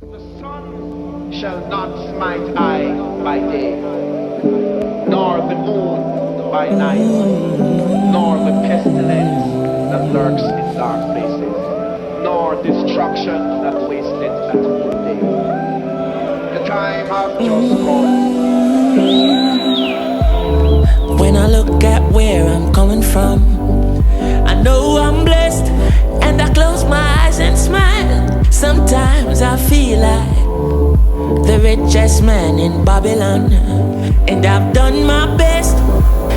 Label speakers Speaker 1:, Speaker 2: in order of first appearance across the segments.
Speaker 1: The sun shall not smite I by day, nor the moon by night, nor the pestilence that lurks in dark places, nor destruction that wasteth at noonday. The time hath just come.
Speaker 2: When I look at where I'm coming from, I know I'm blessed, and I close my eyes and smile. Sometimes I feel like the richest man in Babylon, and I've done my best,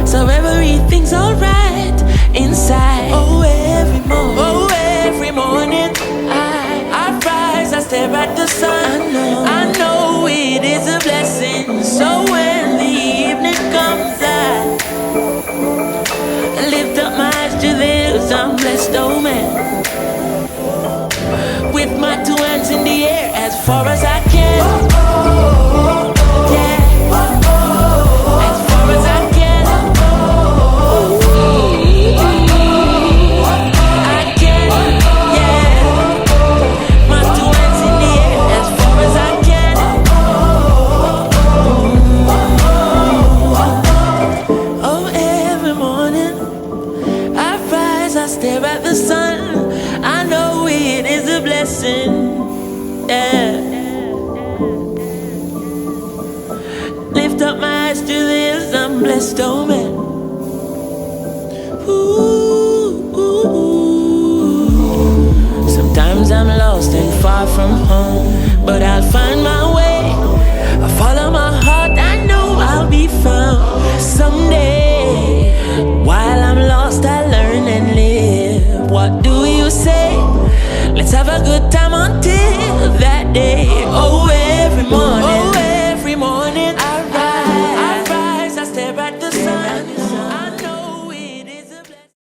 Speaker 2: so everything's alright inside. Oh, every morning I rise, I stare at the sun. I know it is a blessing. So when the evening comes, I lift up my eyes to the hills. I'm blessed, oh man. With my two hands in the air as far as I can. Yeah. As far as I can. I can, yeah. My two hands in the air as far as I can. Oh, every morning I rise, I stare at the sun. I know it is a blessing, yeah. Lift up my eyes to the hills, I'm blessed, oh man. Ooh. Sometimes I'm lost and far from home.